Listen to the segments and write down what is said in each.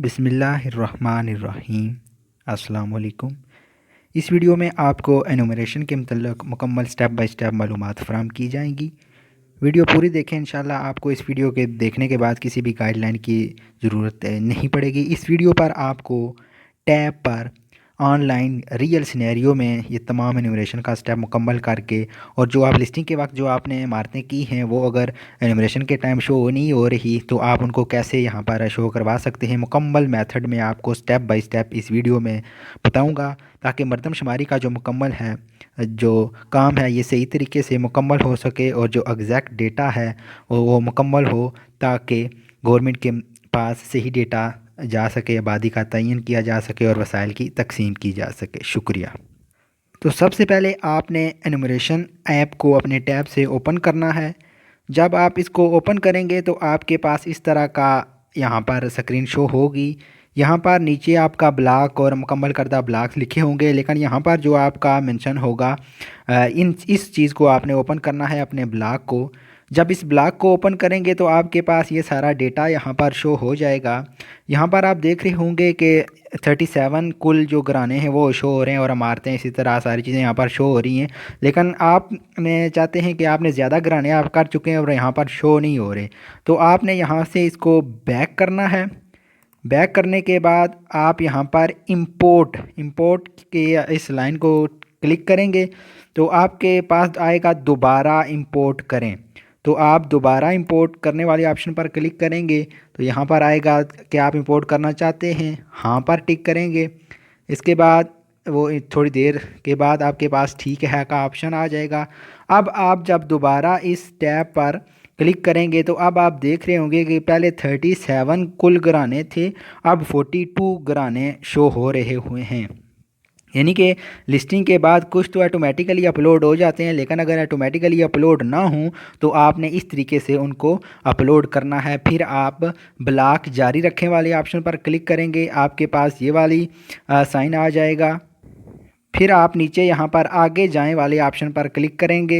بسم اللہ الرحمن الرحیم۔ السلام علیکم۔ اس ویڈیو میں آپ کو انومریشن کے متعلق مکمل سٹیپ بائی سٹیپ معلومات فراہم کی جائیں گی۔ ویڈیو پوری دیکھیں، انشاءاللہ آپ کو اس ویڈیو کے دیکھنے کے بعد کسی بھی گائیڈ لائن کی ضرورت نہیں پڑے گی۔ اس ویڈیو پر آپ کو tab per on line real scenario میں یہ تمام انومریشن کا سٹیپ مکمل کر کے، اور جو آپ لسٹنگ کے وقت جو آپ نے عمارتیں کی ہیں وہ اگر انومریشن کے ٹائم شو نہیں ہو رہی تو آپ ان کو کیسے یہاں پر شو کروا سکتے ہیں، مکمل میتھڈ میں آپ کو سٹیپ بائی سٹیپ اس ویڈیو میں بتاؤں گا، تاکہ مردم شماری کا جو مکمل ہے جو کام ہے یہ صحیح طریقے سے مکمل ہو سکے، اور جو ایگزیکٹ ڈیٹا ہے وہ مکمل ہو، تاکہ گورنمنٹ کے پاس صحیح ڈیٹا جا سکے، آبادی کا تعین کیا جا سکے اور وسائل کی تقسیم کی جا سکے۔ شکریہ۔ تو سب سے پہلے آپ نے انومریشن ایپ کو اپنے ٹیب سے اوپن کرنا ہے۔ جب آپ اس کو اوپن کریں گے تو آپ کے پاس اس طرح کا یہاں پر سکرین شو ہوگی۔ یہاں پر نیچے آپ کا بلاک اور مکمل کردہ بلاک لکھے ہوں گے، لیکن یہاں پر جو آپ کا منشن ہوگا اس چیز کو آپ نے اوپن کرنا ہے، اپنے بلاک کو۔ جب اس بلاک کو اوپن کریں گے تو آپ کے پاس یہ سارا ڈیٹا یہاں پر شو ہو جائے گا۔ یہاں پر آپ دیکھ رہے ہوں گے کہ 37 کل جو گھرانے ہیں وہ شو ہو رہے ہیں، اور عمارتیں اسی طرح ساری چیزیں یہاں پر شو ہو رہی ہیں، لیکن آپ نے چاہتے ہیں کہ آپ نے زیادہ گھرانے آپ کر چکے ہیں اور یہاں پر شو نہیں ہو رہے، تو آپ نے یہاں سے اس کو بیک کرنا ہے۔ بیک کرنے کے بعد آپ یہاں پر امپورٹ کے اس لائن کو کلک کریں گے تو آپ کے پاس آئے گا دوبارہ امپورٹ کریں۔ تو آپ دوبارہ امپورٹ کرنے والے آپشن پر کلک کریں گے تو یہاں پر آئے گا کہ آپ امپورٹ کرنا چاہتے ہیں، ہاں پر ٹک کریں گے۔ اس کے بعد وہ تھوڑی دیر کے بعد آپ کے پاس ٹھیک ہے کا آپشن آ جائے گا۔ اب آپ جب دوبارہ اس ٹیب پر کلک کریں گے تو اب آپ دیکھ رہے ہوں گے کہ پہلے 37 کل گھرانے تھے، اب 42 گھرانے شو ہو رہے ہوئے ہیں، یعنی کہ لسٹنگ کے بعد کچھ تو آٹومیٹیکلی اپلوڈ ہو جاتے ہیں، لیکن اگر آٹومیٹیکلی اپلوڈ نہ ہوں تو آپ نے اس طریقے سے ان کو اپلوڈ کرنا ہے۔ پھر آپ بلاک جاری رکھیں والے آپشن پر کلک کریں گے، آپ کے پاس یہ والی سائن آ جائے گا۔ پھر آپ نیچے یہاں پر آگے جائیں والے آپشن پر کلک کریں گے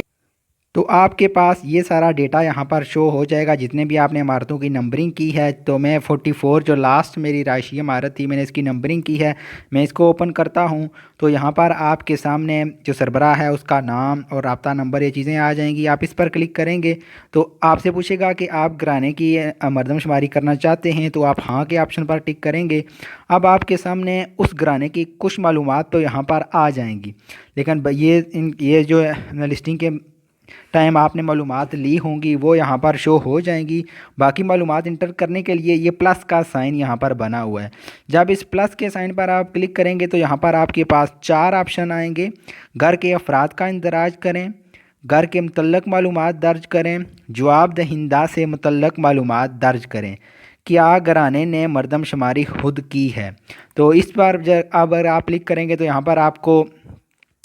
تو آپ کے پاس یہ سارا ڈیٹا یہاں پر شو ہو جائے گا، جتنے بھی آپ نے عمارتوں کی نمبرنگ کی ہے۔ تو میں 44 جو لاسٹ میری رہائشی عمارت تھی، میں نے اس کی نمبرنگ کی ہے، میں اس کو اوپن کرتا ہوں تو یہاں پر آپ کے سامنے جو سربراہ ہے اس کا نام اور رابطہ نمبر، یہ چیزیں آ جائیں گی۔ آپ اس پر کلک کریں گے تو آپ سے پوچھے گا کہ آپ گھرانے کی مردم شماری کرنا چاہتے ہیں، تو آپ ہاں کے آپشن پر ٹک کریں گے۔ اب آپ کے سامنے اس گھرانے کی کچھ معلومات تو یہاں پر آ جائیں گی، لیکن یہ جو لسٹنگ کے ٹائم آپ نے معلومات لی ہوں گی وہ یہاں پر شو ہو جائیں گی۔ باقی معلومات انٹر کرنے کے لیے یہ پلس کا سائن یہاں پر بنا ہوا ہے۔ جب اس پلس کے سائن پر آپ کلک کریں گے تو یہاں پر آپ کے پاس 4 آپشن آئیں گے۔ گھر کے افراد کا اندراج کریں، گھر کے متعلق معلومات درج کریں، جواب دہندہ سے متعلق معلومات درج کریں، کیا گھرانے نے مردم شماری خود کی ہے۔ تو اس پر اگر آپ کلک کریں گے تو یہاں پر آپ کو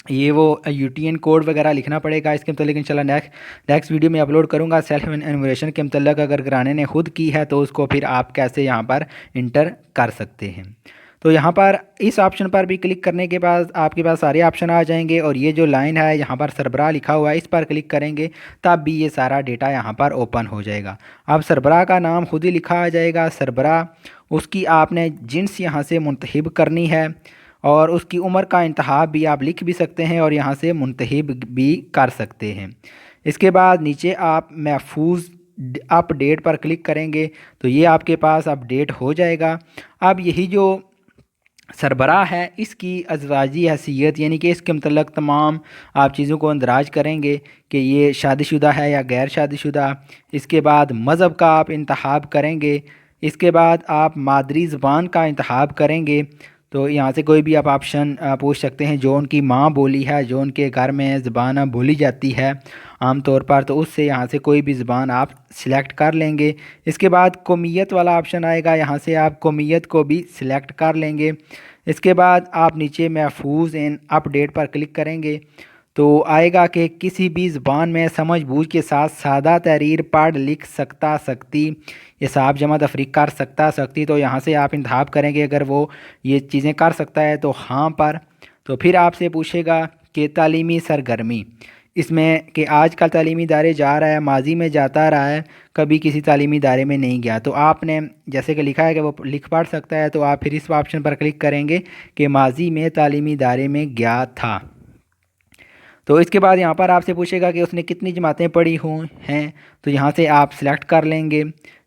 یہ وہ UTN کوڈ وغیرہ لکھنا پڑے گا۔ اس کے متعلق انشاءاللہ نیکسٹ ویڈیو میں اپلوڈ کروں گا۔ سیلف انومریشن کے متعلق اگر گھرانے نے خود کی ہے تو اس کو پھر آپ کیسے یہاں پر انٹر کر سکتے ہیں۔ تو یہاں پر اس آپشن پر بھی کلک کرنے کے بعد آپ کے پاس سارے آپشن آ جائیں گے، اور یہ جو لائن ہے یہاں پر سربراہ لکھا ہوا ہے اس پر کلک کریں گے تب بھی یہ سارا ڈیٹا یہاں پر اوپن ہو جائے گا۔ اب سربراہ کا نام خود ہی لکھا آ جائے گا، سربراہ، اس کی آپ نے جنس یہاں سے منتخب کرنی ہے، اور اس کی عمر کا انتخاب بھی آپ لکھ بھی سکتے ہیں اور یہاں سے منتخب بھی کر سکتے ہیں۔ اس کے بعد نیچے آپ محفوظ اپ ڈیٹ پر کلک کریں گے تو یہ آپ کے پاس اپ ڈیٹ ہو جائے گا۔ اب یہی جو سربراہ ہے اس کی ازواجی حیثیت، یعنی کہ اس کے متعلق تمام آپ چیزوں کو اندراج کریں گے کہ یہ شادی شدہ ہے یا غیر شادی شدہ۔ اس کے بعد مذہب کا آپ انتخاب کریں گے۔ اس کے بعد آپ مادری زبان کا انتخاب کریں گے، تو یہاں سے کوئی بھی آپ آپشن پوچھ سکتے ہیں جو ان کی ماں بولی ہے، جو ان کے گھر میں زبان بولی جاتی ہے عام طور پر، تو اس سے یہاں سے کوئی بھی زبان آپ سلیکٹ کر لیں گے۔ اس کے بعد قومیت والا آپشن آئے گا، یہاں سے آپ قومیت کو بھی سلیکٹ کر لیں گے۔ اس کے بعد آپ نیچے محفوظ اپ ڈیٹ پر کلک کریں گے تو آئے گا کہ کسی بھی زبان میں سمجھ بوجھ کے ساتھ سادہ تحریر پڑھ لکھ سکتا سکتی، حساب جمع تفریق کر سکتا سکتی، تو یہاں سے آپ انتخاب کریں گے اگر وہ یہ چیزیں کر سکتا ہے تو ہاں پر۔ تو پھر آپ سے پوچھے گا کہ تعلیمی سرگرمی، اس میں کہ آج کل تعلیمی ادارے جا رہا ہے، ماضی میں جاتا رہا ہے، کبھی کسی تعلیمی ادارے میں نہیں گیا، تو آپ نے جیسے کہ لکھا ہے کہ وہ لکھ پڑھ سکتا ہے، تو آپ پھر اس آپشن پر کلک کریں گے کہ ماضی میں تعلیمی ادارے میں گیا تھا۔ تو اس کے بعد یہاں پر آپ سے پوچھے گا کہ اس نے کتنی جماعتیں پڑھی ہیں، تو یہاں سے آپ سلیکٹ کر لیں گے۔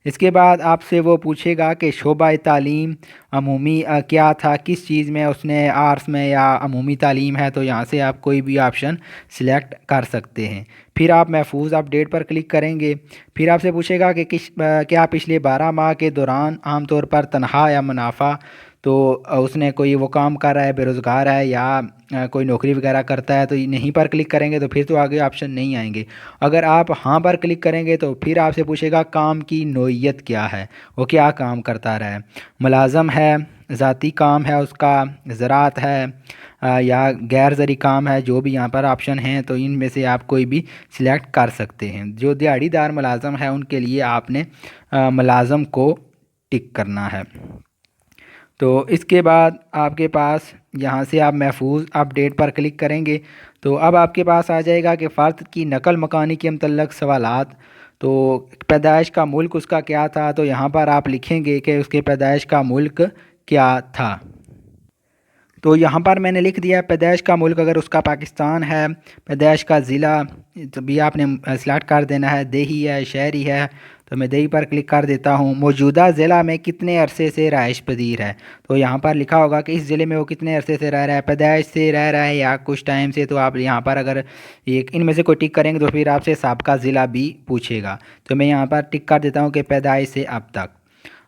اس کے بعد آپ سے وہ پوچھے گا کہ شعبہ تعلیم عمومی کیا تھا، کس چیز میں اس نے، آرٹس میں یا عمومی تعلیم ہے، تو یہاں سے آپ کوئی بھی آپشن سلیکٹ کر سکتے ہیں۔ پھر آپ محفوظ اپڈیٹ پر کلک کریں گے۔ پھر آپ سے پوچھے گا کہ کیا پچھلے 12 ماہ کے دوران عام طور پر تنخواہ یا منافع، تو اس نے کوئی وہ کام کر رہا ہے، بے روزگار ہے یا کوئی نوکری وغیرہ کرتا ہے، تو نہیں پر کلک کریں گے تو پھر تو آگے آپشن نہیں آئیں گے۔ اگر آپ ہاں پر کلک کریں گے تو پھر آپ سے پوچھے گا کام کی نوعیت کیا ہے، وہ کیا کام کرتا رہا ہے، ملازم ہے، ذاتی کام ہے اس کا، زراعت ہے یا غیر زرعی کام ہے، جو بھی یہاں پر آپشن ہیں تو ان میں سے آپ کوئی بھی سلیکٹ کر سکتے ہیں۔ جو دیہڑی دار ملازم ہے ان کے لیے آپ نے ملازم کو ٹک کرنا ہے۔ تو اس کے بعد آپ کے پاس یہاں سے آپ محفوظ اپڈیٹ پر کلک کریں گے تو اب آپ کے پاس آ جائے گا کہ فرد کی نقل مکانی کے متعلق سوالات۔ تو پیدائش کا ملک اس کا کیا تھا، تو یہاں پر آپ لکھیں گے کہ اس کے پیدائش کا ملک کیا تھا۔ تو یہاں پر میں نے لکھ دیا پیدائش کا ملک، اگر اس کا پاکستان ہے، پیدائش کا ضلع تو بھی آپ نے سلیکٹ کر دینا ہے، دیہی ہے، شہری ہے، تو میں دیہی پر کلک کر دیتا ہوں۔ موجودہ ضلع میں کتنے عرصے سے رہائش پذیر ہے، تو یہاں پر لکھا ہوگا کہ اس ضلع میں وہ کتنے عرصے سے رہ رہا ہے، پیدائش سے رہ رہا ہے یا کچھ ٹائم سے، تو آپ یہاں پر اگر ان میں سے کوئی ٹک کریں گے تو پھر آپ سے سابقہ ضلع بھی پوچھے گا، تو میں یہاں پر ٹک کر دیتا ہوں کہ پیدائش سے اب تک۔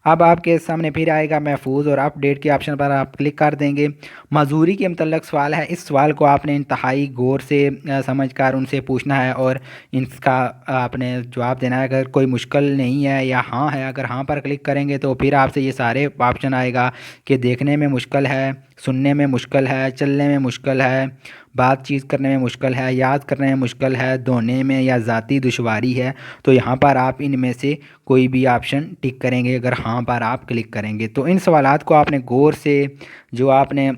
اب آپ کے سامنے پھر آئے گا محفوظ اور اپڈیٹ کے آپشن پر آپ کلک کر دیں گے۔ معذوری کے متعلق سوال ہے، اس سوال کو آپ نے انتہائی غور سے سمجھ کر ان سے پوچھنا ہے اور اس کا آپ نے جواب دینا ہے۔ اگر کوئی مشکل نہیں ہے یا ہاں ہے، اگر ہاں پر کلک کریں گے تو پھر آپ سے یہ سارے آپشن آئے گا کہ دیکھنے میں مشکل ہے، سننے میں مشکل ہے، چلنے میں مشکل ہے، بات چیت کرنے میں مشکل ہے، یاد کرنے میں مشکل ہے، دھونے میں یا ذاتی دشواری ہے، تو یہاں پر آپ ان میں سے کوئی بھی آپشن ٹک کریں گے اگر ہاں پر آپ کلک کریں گے۔ تو ان سوالات کو آپ نے غور سے، جو آپ نے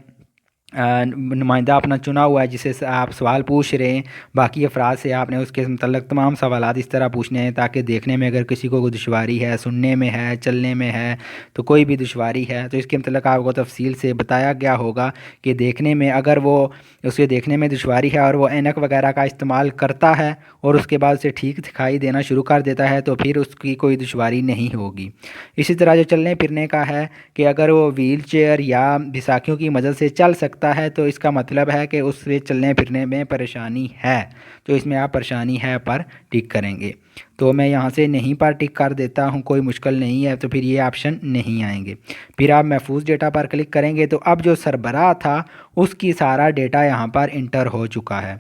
نمائندہ اپنا چنا ہوا ہے جسے آپ سوال پوچھ رہے ہیں، باقی افراد سے آپ نے اس کے متعلق تمام سوالات اس طرح پوچھنے ہیں تاکہ دیکھنے میں اگر کسی کو کوئی دشواری ہے، سننے میں ہے، چلنے میں ہے، تو کوئی بھی دشواری ہے تو اس کے متعلق آپ کو تفصیل سے بتایا گیا ہوگا کہ دیکھنے میں اگر وہ اسے دیکھنے میں دشواری ہے اور وہ اینک وغیرہ کا استعمال کرتا ہے اور اس کے بعد اسے ٹھیک دکھائی دینا شروع کر دیتا ہے تو پھر اس کی کوئی دشواری نہیں ہوگی۔ اسی طرح جو چلنے پھرنے کا ہے کہ اگر وہ ویل چیئر یا بیساکھیوں کی مدد سے چل سکتا ہے تو اس کا مطلب ہے کہ اس سے چلنے پھرنے میں پریشانی ہے، تو اس میں آپ پریشانی ہے پر ٹک کریں گے۔ تو میں یہاں سے نہیں پر ٹک کر دیتا ہوں، کوئی مشکل نہیں ہے، تو پھر یہ آپشن نہیں آئیں گے۔ پھر آپ محفوظ ڈیٹا پر کلک کریں گے تو اب جو سربراہ تھا اس کی سارا ڈیٹا یہاں پر انٹر ہو چکا ہے۔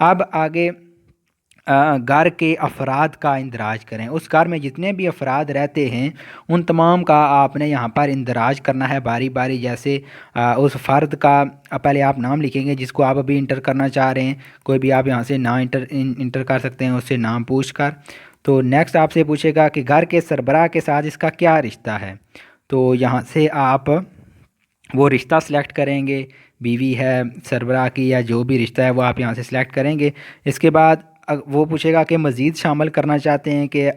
اب آگے گھر کے افراد کا اندراج کریں، اس گھر میں جتنے بھی افراد رہتے ہیں ان تمام کا آپ نے یہاں پر اندراج کرنا ہے باری باری۔ جیسے اس فرد کا پہلے آپ نام لکھیں گے جس کو آپ ابھی انٹر کرنا چاہ رہے ہیں، کوئی بھی آپ یہاں سے نام انٹر کر سکتے ہیں اس سے نام پوچھ کر۔ تو نیکسٹ آپ سے پوچھے گا کہ گھر کے سربراہ کے ساتھ اس کا کیا رشتہ ہے، تو یہاں سے آپ وہ رشتہ سلیکٹ کریں گے، بیوی ہے سربراہ کی یا جو بھی رشتہ ہے وہ آپ یہاں سے سلیکٹ کریں گے۔ اس کے بعد وہ پوچھے گا کہ مزید شامل کرنا چاہتے ہیں کہ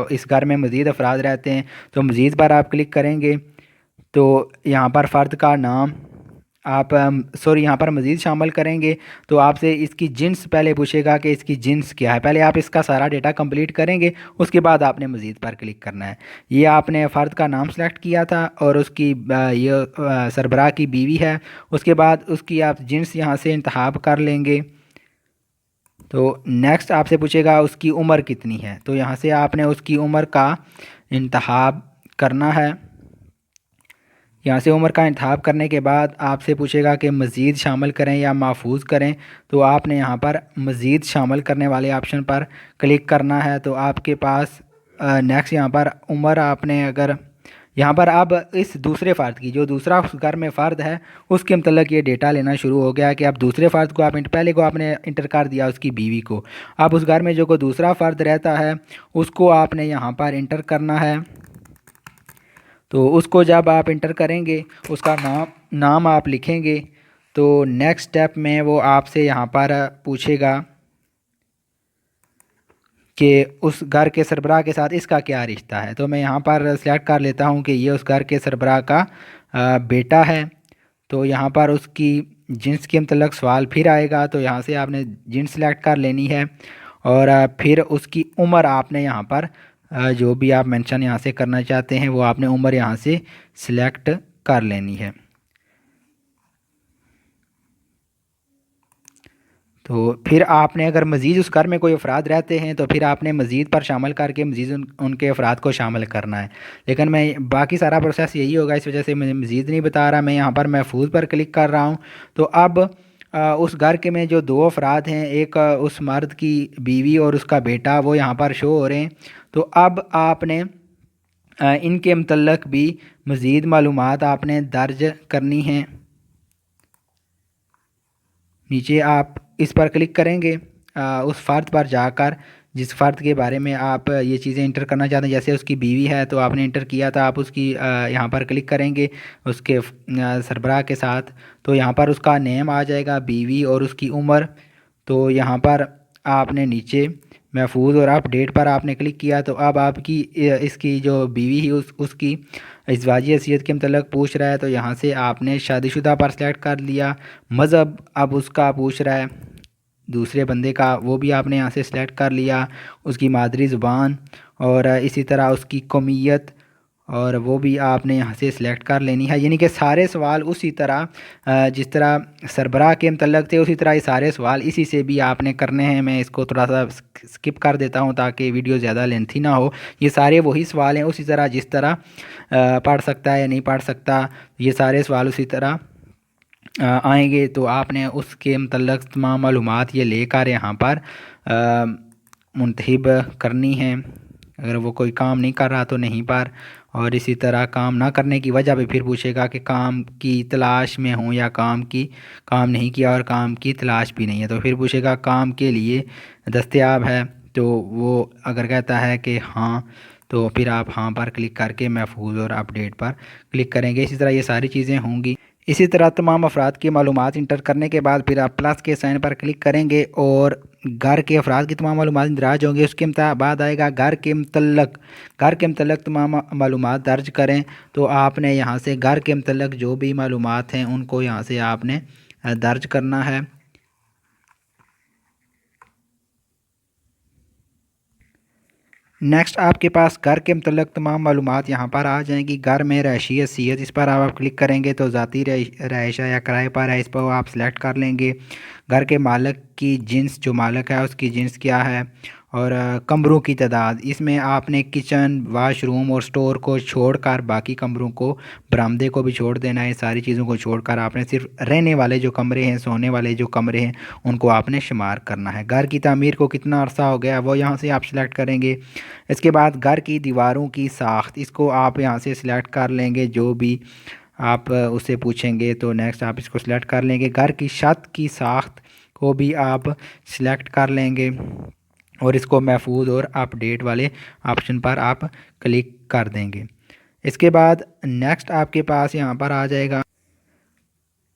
اس گھر میں مزید افراد رہتے ہیں، تو مزید پر آپ کلک کریں گے تو یہاں پر فرد کا نام آپ یہاں پر مزید شامل کریں گے تو آپ سے اس کی جنس پہلے پوچھے گا کہ اس کی جنس کیا ہے، پہلے آپ اس کا سارا ڈیٹا کمپلیٹ کریں گے، اس کے بعد آپ نے مزید پر کلک کرنا ہے۔ یہ آپ نے فرد کا نام سلیکٹ کیا تھا اور اس کی یہ سربراہ کی بیوی ہے، اس کے بعد اس کی آپ جنس یہاں سے انتخاب کر لیں گے۔ تو نیکسٹ آپ سے پوچھے گا اس کی عمر کتنی ہے، تو یہاں سے آپ نے اس کی عمر کا انتخاب کرنا ہے۔ یہاں سے عمر کا انتخاب کرنے کے بعد آپ سے پوچھے گا کہ مزید شامل کریں یا محفوظ کریں، تو آپ نے یہاں پر مزید شامل کرنے والے آپشن پر کلک کرنا ہے۔ تو آپ کے پاس نیکسٹ یہاں پر عمر آپ نے اگر یہاں پر اب اس دوسرے فرد کی، جو دوسرا گھر میں فرد ہے اس کے متعلق یہ ڈیٹا لینا شروع ہو گیا کہ اب دوسرے فرد کو پہلے کو آپ نے انٹر کر دیا اس کی بیوی کو، اب اس گھر میں جو کوئی دوسرا فرد رہتا ہے اس کو آپ نے یہاں پر انٹر کرنا ہے۔ تو اس کو جب آپ انٹر کریں گے اس کا نام آپ لکھیں گے، تو نیکسٹ سٹیپ میں وہ آپ سے یہاں پر پوچھے گا کہ اس گھر کے سربراہ کے ساتھ اس کا کیا رشتہ ہے۔ تو میں یہاں پر سلیکٹ کر لیتا ہوں کہ یہ اس گھر کے سربراہ کا بیٹا ہے۔ تو یہاں پر اس کی جنس کے متعلق سوال پھر آئے گا، تو یہاں سے آپ نے جنس سلیکٹ کر لینی ہے، اور پھر اس کی عمر آپ نے یہاں پر جو بھی آپ مینشن یہاں سے کرنا چاہتے ہیں وہ آپ نے عمر یہاں سے سلیکٹ کر لینی ہے۔ تو پھر آپ نے اگر مزید اس گھر میں کوئی افراد رہتے ہیں تو پھر آپ نے مزید پر شامل کر کے مزید ان کے افراد کو شامل کرنا ہے، لیکن میں باقی سارا پروسیس یہی ہوگا، اس وجہ سے مجھے مزید نہیں بتا رہا۔ میں یہاں پر محفوظ پر کلک کر رہا ہوں۔ تو اب اس گھر کے میں جو دو افراد ہیں، ایک اس مرد کی بیوی اور اس کا بیٹا، وہ یہاں پر شو ہو رہے ہیں۔ تو اب آپ نے ان کے متعلق بھی مزید معلومات آپ نے درج کرنی ہیں۔ نیچے آپ اس پر کلک کریں گے اس فرد پر جا کر جس فرد کے بارے میں آپ یہ چیزیں انٹر کرنا چاہتے ہیں، جیسے اس کی بیوی ہے تو آپ نے انٹر کیا تھا، آپ اس کی یہاں پر کلک کریں گے اس کے سربراہ کے ساتھ، تو یہاں پر اس کا نیم آ جائے گا، بیوی اور اس کی عمر۔ تو یہاں پر آپ نے نیچے محفوظ اور اپ ڈیٹ پر آپ نے کلک کیا، تو اب آپ کی اس کی جو بیوی ہی اس کی ازدواجی حیثیت کے متعلق پوچھ رہا ہے، تو یہاں سے آپ نے شادی شدہ پر سلیکٹ کر لیا۔ مذہب اب اس کا پوچھ رہا ہے دوسرے بندے کا، وہ بھی آپ نے یہاں سے سلیکٹ کر لیا۔ اس کی مادری زبان اور اسی طرح اس کی قومیت، اور وہ بھی آپ نے یہاں سے سلیکٹ کر لینی ہے۔ یعنی کہ سارے سوال اسی طرح جس طرح سربراہ کے متعلق تھے اسی طرح یہ سارے سوال اسی سے بھی آپ نے کرنے ہیں۔ میں اس کو تھوڑا سا سکپ کر دیتا ہوں تاکہ ویڈیو زیادہ لینتھی نہ ہو۔ یہ سارے وہی سوال ہیں، اسی طرح جس طرح پڑھ سکتا ہے یا نہیں پڑھ سکتا، یہ سارے سوال اسی طرح آئیں گے۔ تو آپ نے اس کے متعلق تمام معلومات یہ لے کر یہاں پر منتخب کرنی ہیں۔ اگر وہ کوئی کام نہیں کر رہا تو نہیں پر، اور اسی طرح کام نہ کرنے کی وجہ بھی پھر پوچھے گا کہ کام کی تلاش میں ہوں یا کام نہیں کیا اور کام کی تلاش بھی نہیں ہے، تو پھر پوچھے گا کام کے لیے دستیاب ہے، تو وہ اگر کہتا ہے کہ ہاں تو پھر آپ ہاں پر کلک کر کے محفوظ اور اپ ڈیٹ پر کلک کریں گے۔ اسی طرح یہ ساری چیزیں ہوں گی۔ اسی طرح تمام افراد کی معلومات انٹر کرنے کے بعد پھر آپ پلس کے سائن پر کلک کریں گے اور گھر کے افراد کی تمام معلومات اندراج ہوں گے۔ اس کے بعد آئے گا گھر کے متعلق تمام معلومات درج کریں، تو آپ نے یہاں سے گھر کے متعلق جو بھی معلومات ہیں ان کو یہاں سے آپ نے درج کرنا ہے۔ نیکسٹ آپ کے پاس گھر کے متعلق تمام معلومات یہاں پر آ جائیں گی۔ گھر میں رہائشی حیثیت، اس پر آپ کلک کریں گے تو ذاتی رہائش یا کرائے پر ہے، اس پر آپ سلیکٹ کر لیں گے۔ گھر کے مالک کی جنس، جو مالک ہے اس کی جنس کیا ہے، اور کمروں کی تعداد، اس میں آپ نے کچن، واش روم اور سٹور کو چھوڑ کر باقی کمروں کو، برآمدے کو بھی چھوڑ دینا ہے۔ ساری چیزوں کو چھوڑ کر آپ نے صرف رہنے والے جو کمرے ہیں، سونے والے جو کمرے ہیں ان کو آپ نے شمار کرنا ہے۔ گھر کی تعمیر کو کتنا عرصہ ہو گیا وہ یہاں سے آپ سلیکٹ کریں گے۔ اس کے بعد گھر کی دیواروں کی ساخت، اس کو آپ یہاں سے سلیکٹ کر لیں گے، جو بھی آپ اسے پوچھیں گے تو نیکسٹ آپ اس کو سلیکٹ کر لیں گے۔ گھر کی چھت کی ساخت کو بھی آپ سلیکٹ کر لیں گے اور اس کو محفوظ اور اپ ڈیٹ والے آپشن پر آپ کلک کر دیں گے۔ اس کے بعد نیکسٹ آپ کے پاس یہاں پر آ جائے گا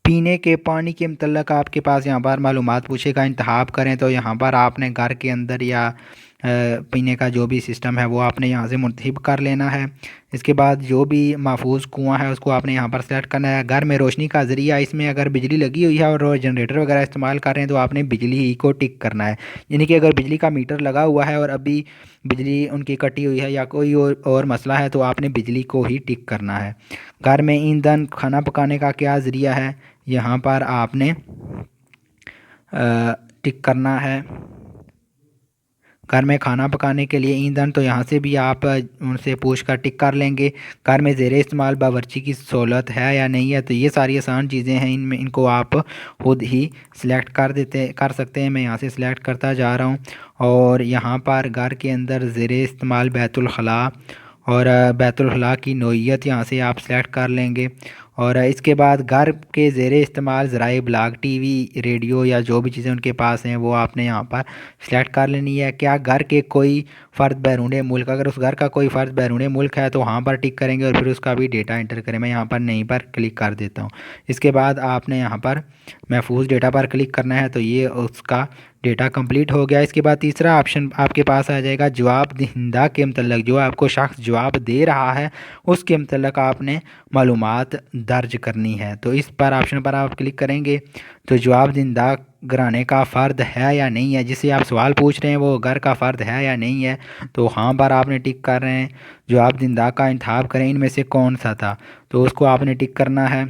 پینے کے پانی کے متعلق، آپ کے پاس یہاں پر معلومات پوچھے گا، انتخاب کریں تو یہاں پر آپ نے گھر کے اندر یا پینے کا جو بھی سسٹم ہے وہ آپ نے یہاں سے منتخب کر لینا ہے۔ اس کے بعد جو بھی محفوظ کنواں ہے اس کو آپ نے یہاں پر سلیکٹ کرنا ہے۔ گھر میں روشنی کا ذریعہ، اس میں اگر بجلی لگی ہوئی ہے اور جنریٹر وغیرہ استعمال کر رہے ہیں تو آپ نے بجلی ہی کو ٹک کرنا ہے۔ یعنی کہ اگر بجلی کا میٹر لگا ہوا ہے اور ابھی بجلی ان کی کٹی ہوئی ہے یا کوئی اور مسئلہ ہے تو آپ نے بجلی کو ہی ٹک کرنا ہے۔ گھر میں ایندھن، کھانا پکانے کا کیا ذریعہ ہے، یہاں پر آپ نے ٹک کرنا ہے۔ گھر میں کھانا پکانے کے لیے ایندھن، تو یہاں سے بھی آپ ان سے پوچھ کر ٹک کر لیں گے۔ گھر میں زیر استعمال باورچی کی سہولت ہے یا نہیں ہے، تو یہ ساری آسان چیزیں ہیں، ان کو آپ خود ہی سلیکٹ کر سکتے ہیں۔ میں یہاں سے سلیکٹ کرتا جا رہا ہوں، اور یہاں پر گھر کے اندر زیر استعمال بیت الخلاء، اور بیت الخلاء کی نوعیت یہاں سے آپ سلیکٹ کر لیں گے۔ اور اس کے بعد گھر کے زیر استعمال ذرائع ابلاغ، ٹی وی، ریڈیو یا جو بھی چیزیں ان کے پاس ہیں وہ آپ نے یہاں پر سلیکٹ کر لینی ہے۔ کیا گھر کے کوئی فرد بیرون ملک، اگر اس گھر کا کوئی فرد بیرون ملک ہے تو وہاں پر ٹک کریں گے اور پھر اس کا بھی ڈیٹا انٹر کریں۔ میں یہاں پر نہیں پر کلک کر دیتا ہوں۔ اس کے بعد آپ نے یہاں پر محفوظ ڈیٹا پر کلک کرنا ہے، تو یہ اس کا ڈیٹا کمپلیٹ ہو گیا۔ اس کے بعد تیسرا آپشن آپ کے پاس آ جائے گا جواب دہندہ کے متعلق، جو آپ کو شخص جواب دے رہا ہے اس کے متعلق آپ نے معلومات درج کرنی ہے۔ تو اس پر آپشن پر آپ کلک کریں گے تو جواب دہندہ گھرانے کا فرد ہے یا نہیں ہے، جسے آپ سوال پوچھ رہے ہیں وہ گھر کا فرد ہے یا نہیں ہے، تو ہاں پر آپ نے ٹک کر رہے ہیں۔ جواب دہندہ کا انتخاب کریں ان میں سے کون سا تھا، تو اس کو آپ نے ٹک کرنا ہے۔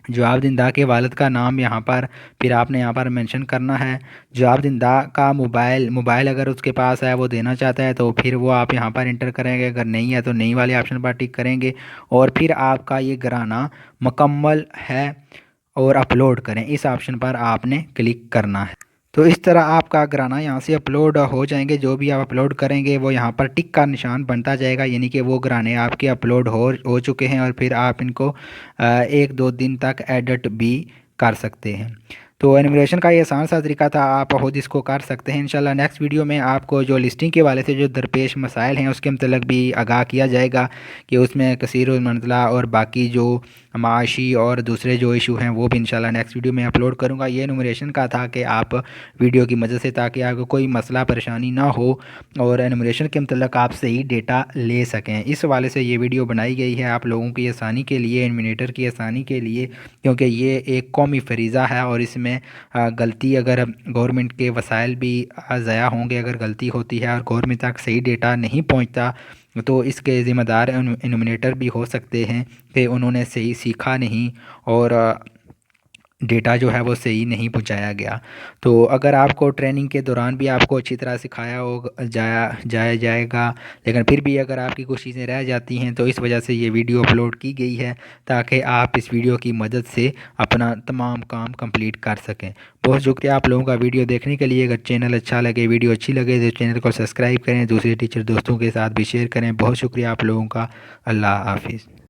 جواب دہندہ کے والد کا نام یہاں پر پھر آپ نے یہاں پر مینشن کرنا ہے۔ جواب دہندہ کا موبائل اگر اس کے پاس ہے وہ دینا چاہتا ہے تو پھر وہ آپ یہاں پر انٹر کریں گے، اگر نہیں ہے تو نہیں والے آپشن پر ٹک کریں گے، اور پھر آپ کا یہ گھرانہ مکمل ہے اور اپلوڈ کریں، اس آپشن پر آپ نے کلک کرنا ہے۔ تو اس طرح آپ کا گھرانہ یہاں سے اپلوڈ ہو جائیں گے، جو بھی آپ اپلوڈ کریں گے وہ یہاں پر ٹک کا نشان بنتا جائے گا، یعنی کہ وہ گھرانے آپ کے اپلوڈ ہو چکے ہیں، اور پھر آپ ان کو 1-2 دن تک ایڈٹ بھی کر سکتے ہیں۔ تو انومیریشن کا یہ آسان سا طریقہ تھا، آپ خود اس کو کر سکتے ہیں۔ انشاءاللہ نیکسٹ ویڈیو میں آپ کو جو لسٹنگ کے والے سے جو درپیش مسائل ہیں اس کے متعلق بھی آگاہ کیا جائے گا کہ اس میں کثیر المنزلہ اور باقی جو معاشی اور دوسرے جو ایشو ہیں وہ بھی انشاءاللہ نیکسٹ ویڈیو میں اپلوڈ کروں گا۔ یہ انومیریشن کا تھا کہ آپ ویڈیو کی مدد سے تاکہ آپ کو کوئی مسئلہ پریشانی نہ ہو اور انومیریشن کے متعلق آپ صحیح ڈیٹا لے سکیں، اس حوالے سے یہ ویڈیو بنائی گئی ہے آپ لوگوں کی آسانی کے لیے، انومینیٹر کی آسانی کے لیے، کیونکہ یہ ایک قومی فریضہ ہے اور اس میں غلطی اگر گورنمنٹ کے وسائل بھی ضائع ہوں گے، اگر غلطی ہوتی ہے اور گورنمنٹ تک صحیح ڈیٹا نہیں پہنچتا تو اس کے ذمہ دار انومینیٹر بھی ہو سکتے ہیں کہ انہوں نے صحیح سیکھا نہیں اور ڈیٹا جو ہے وہ صحیح نہیں پہنچایا گیا۔ تو اگر آپ کو ٹریننگ کے دوران بھی آپ کو اچھی طرح سکھایا جائے گا، لیکن پھر بھی اگر آپ کی کچھ چیزیں رہ جاتی ہیں تو اس وجہ سے یہ ویڈیو اپلوڈ کی گئی ہے تاکہ آپ اس ویڈیو کی مدد سے اپنا تمام کام کمپلیٹ کر سکیں۔ بہت شکریہ آپ لوگوں کا ویڈیو دیکھنے کے لیے۔ اگر چینل اچھا لگے، ویڈیو اچھی لگے تو چینل کو سبسکرائب کریں، دوسرے ٹیچر دوستوں کے ساتھ بھی شیئر کریں۔ بہت شکریہ آپ لوگوں کا۔ اللہ حافظ۔